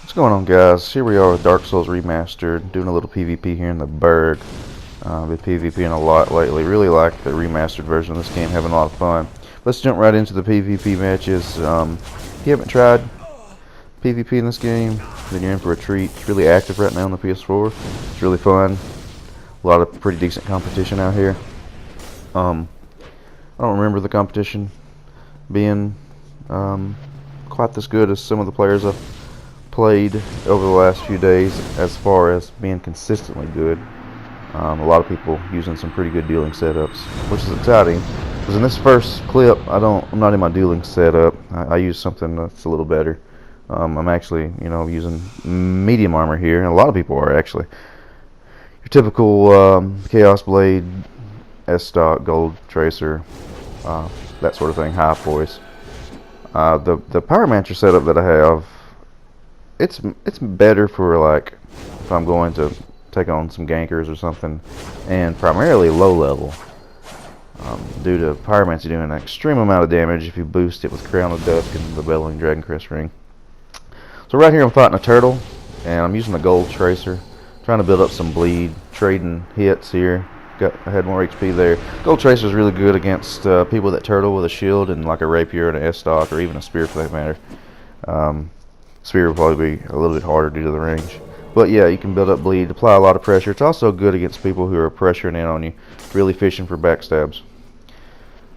What's going on, guys? Here we are with Dark Souls Remastered, doing a little PvP here in the Burg. Been PvPing a lot lately. Really like the remastered version of this game, having a lot of fun. Let's jump right into the PvP matches. If you haven't tried PvP in this game, then you're in for a treat. It's really active right now on the PS4. It's really fun. A lot of pretty decent competition out here. I don't remember the competition being quite this good as some of the players I've played over the last few days, as far as being consistently good. A lot of people using some pretty good dueling setups, which is exciting. Because in this first clip, I'm not in my dueling setup. I use something that's a little better. I'm actually, using medium armor here, and a lot of people are actually. Your typical Chaos Blade, S-Stock, Gold Tracer, that sort of thing, high voice. The Pyromancer setup that I have, it's better for, like, if I'm going to take on some gankers or something, and primarily low level, due to Pyromancy doing an extreme amount of damage if you boost it with Crown of Dusk and the Bellowing Dragon Crest Ring. So right here I'm fighting a turtle, and I'm using the Gold Tracer, trying to build up some bleed, trading hits here. I had more HP there. Gold Tracer is really good against people that turtle with a shield and like a rapier and an S-Stock, or even a spear for that matter. Spear will probably be a little bit harder due to the range. But yeah, you can build up bleed, apply a lot of pressure. It's also good against people who are pressuring in on you, really fishing for backstabs.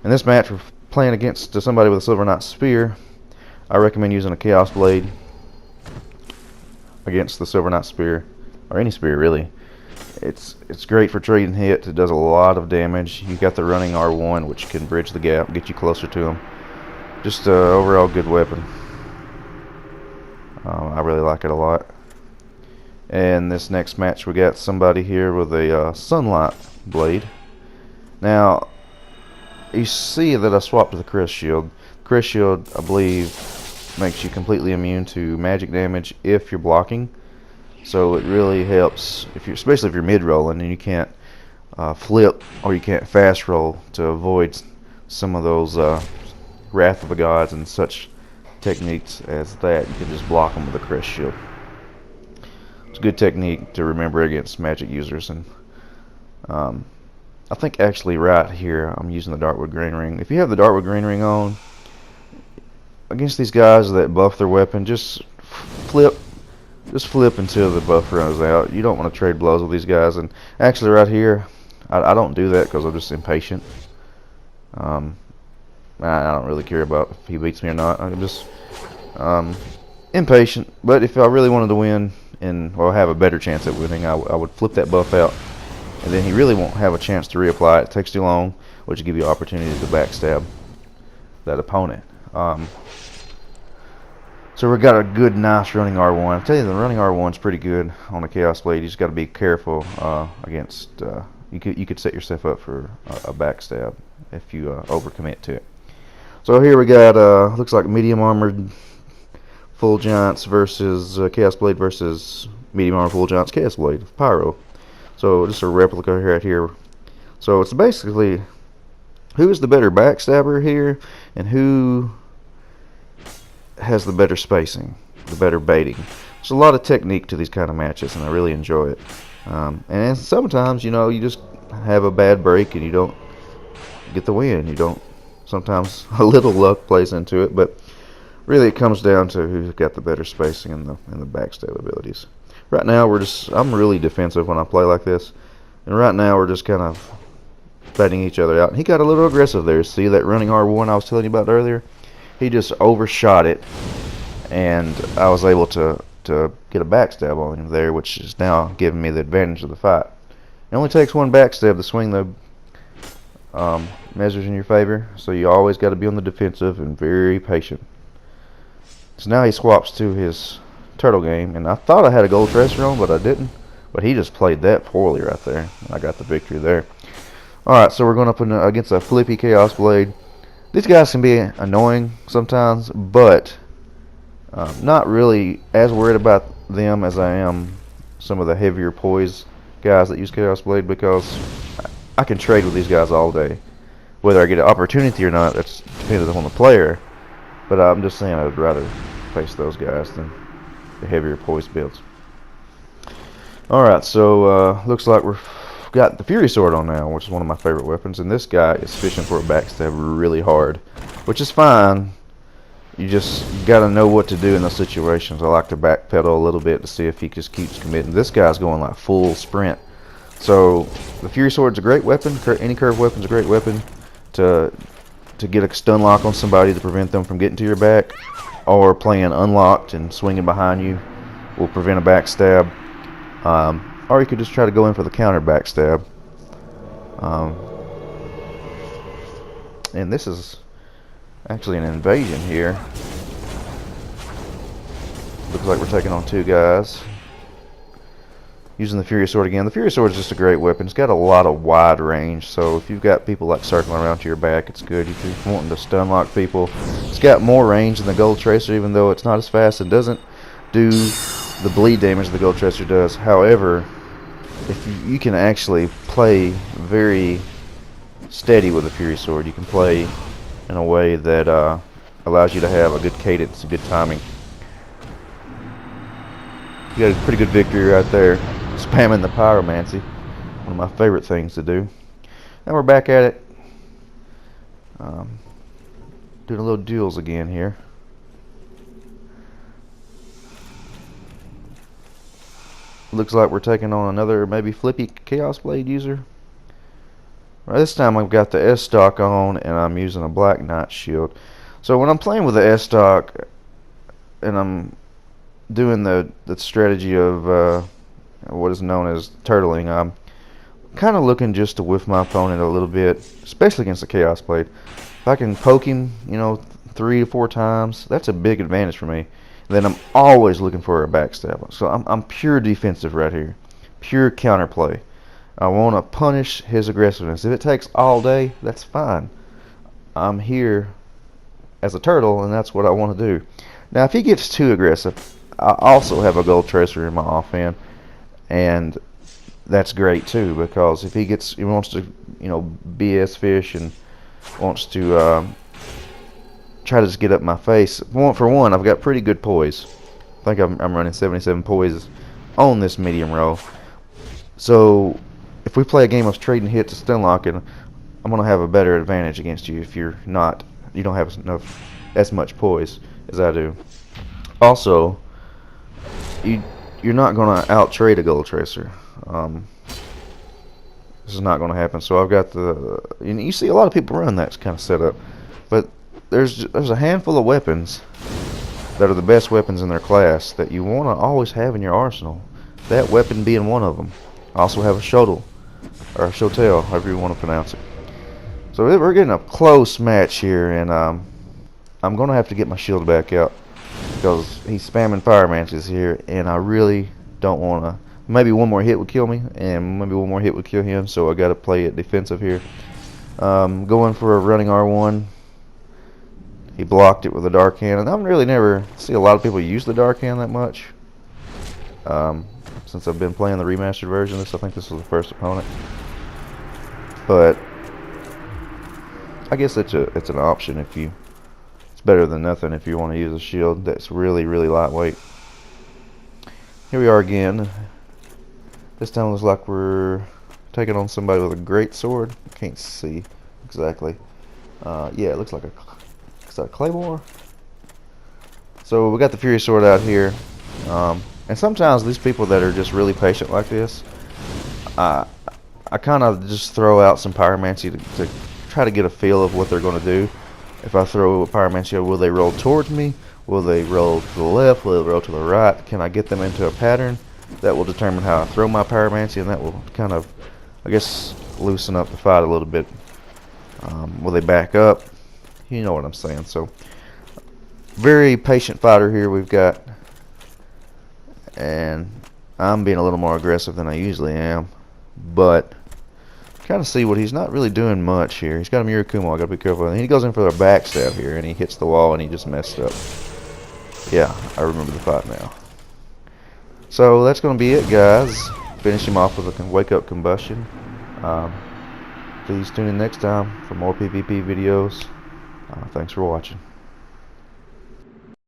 In this match, we're playing against somebody with a Silver Knight Spear. I recommend using a Chaos Blade against the Silver Knight Spear, or any spear really. It's great for trading hits. It does a lot of damage. You got the running R1, which can bridge the gap, get you closer to him. Just an overall good weapon. I really like it a lot. And this next match, we got somebody here with a Sunlight Blade. Now, you see that I swapped to the Crest Shield. Crest Shield, I believe, makes you completely immune to magic damage if you're blocking. So it really helps, especially if you're mid-rolling and you can't flip or you can't fast roll, to avoid some of those Wrath of the Gods and such techniques as that. You can just block them with a Crest Shield. It's a good technique to remember against magic users. And I think actually right here I'm using the Darkwood Green Ring. If you have the Darkwood Green Ring on, against these guys that buff their weapon, just flip until the buff runs out. You don't want to trade blows with these guys. And actually right here, I don't do that because I'm just impatient. I don't really care about if he beats me or not. I'm just impatient. But if I really wanted to win or have a better chance at winning, I would flip that buff out, and then he really won't have a chance to reapply it. It takes too long, which will give you opportunity to backstab that opponent. So we got a good, nice running R1. I tell you, the running R1's pretty good on a Chaos Blade. You just got to be careful against. You could set yourself up for a backstab if you overcommit to it. So here we got looks like medium armored full giants versus Chaos Blade versus medium armored full giants Chaos Blade Pyro. So just a replica right here. So it's basically who is the better backstabber here, and who has the better spacing, the better baiting. There's a lot of technique to these kind of matches, and I really enjoy it. And sometimes, you just have a bad break and you don't get the win. You don't. Sometimes a little luck plays into it, but really it comes down to who's got the better spacing and the backstab abilities. Right now I'm really defensive when I play like this, and right now we're just kind of fighting each other out. And he got a little aggressive there. See that running R1 I was telling you about earlier? He just overshot it, and I was able to get a backstab on him there, which is now giving me the advantage of the fight. It only takes one backstab to swing the measures in your favor, so you always got to be on the defensive and very patient. So now he swaps to his turtle game, and I thought I had a Gold Tracer on, but I didn't. But he just played that poorly right there. I got the victory there. Alright, so we're going up against a flippy Chaos Blade. These guys can be annoying sometimes, but not really as worried about them as I am some of the heavier poise guys that use Chaos Blade, because I can trade with these guys all day. Whether I get an opportunity or not, that's dependent on the player. But I'm just saying I'd rather face those guys than the heavier poise builds. Alright, so looks like we've got the Fury Sword on now, which is one of my favorite weapons, and this guy is fishing for a backstab really hard, which is fine. You just gotta know what to do in those situations. I like to backpedal a little bit to see if he just keeps committing. This guy's going like full sprint. So the Fury Sword's a great weapon. Any curved weapon's a great weapon to get a stun lock on somebody to prevent them from getting to your back, or playing unlocked and swinging behind you will prevent a backstab. Or you could just try to go in for the counter backstab. And this is actually an invasion here. Looks like we're taking on two guys. Using the Fury Sword again. The Fury Sword is just a great weapon. It's got a lot of wide range, so if you've got people like circling around to your back, it's good. If you're wanting to stun lock people, it's got more range than the Gold Tracer, even though it's not as fast and doesn't do the bleed damage the Gold Tracer does. However, if you can actually play very steady with the Fury Sword, you can play in a way that allows you to have a good cadence, a good timing. You got a pretty good victory right there, spamming the pyromancy, one of my favorite things to do. Now we're back at it, doing a little duels again here. Looks like we're taking on another maybe flippy Chaos Blade user. Right, this time I've got the S stock on and I'm using a Black Knight shield. So when I'm playing with the S stock and I'm doing the strategy of what is known as turtling, I'm kind of looking just to whiff my opponent a little bit, especially against the Chaos Blade. If I can poke him, 3 to 4 times, that's a big advantage for me. And then I'm always looking for a backstab. So I'm pure defensive right here, pure counterplay. I want to punish his aggressiveness. If it takes all day, that's fine. I'm here as a turtle, and that's what I want to do. Now, if he gets too aggressive, I also have a Gold Tracer in my offhand, and that's great too, because if he wants to, BS fish and wants to try to just get up my face. For one, I've got pretty good poise. I think I'm running 77 poise on this medium roll. So if we play a game of trading hits to stun locking, I'm gonna have a better advantage against you if you don't have as much poise as I do. Also, you're not gonna out trade a Gold Tracer. This is not gonna happen. So I've got you see a lot of people run that kind of setup, but there's a handful of weapons that are the best weapons in their class that you want to always have in your arsenal. That weapon being one of them. I also have a shottle, or a shotel, however you want to pronounce it. So we're getting a close match here, and I'm going to have to get my shield back out because he's spamming pyromancies here, and I really don't want to. Maybe one more hit would kill me, and maybe one more hit would kill him, so I got to play it defensive here. Going for a running R1. He blocked it with a dark hand, and I've really never see a lot of people use the dark hand that much. Since I've been playing the remastered version of this, I think this was the first opponent. But I guess it's an option if you. It's better than nothing if you want to use a shield that's really, really lightweight. Here we are again. This time it looks like we're taking on somebody with a great sword. I can't see exactly. Yeah, it looks like is that a claymore? So we got the Fury Sword out here, and sometimes these people that are just really patient like this, I kind of just throw out some pyromancy to try to get a feel of what they're going to do. If I throw a pyromancy, will they roll towards me? Will they roll to the left? Will they roll to the right? Can I get them into a pattern? That will determine how I throw my pyromancy, and that will kind of, I guess, loosen up the fight a little bit. Will they back up? You know what I'm saying. So, very patient fighter here we've got, and I'm being a little more aggressive than I usually am, but kind of see what he's not really doing much here. He's got a Mirakumo, I gotta be careful. And he goes in for a backstab here, and he hits the wall, and he just messed up. Yeah, I remember the fight now. So that's gonna be it, guys. Finish him off with a wake up combustion. Please tune in next time for more PvP videos. Thanks for watching.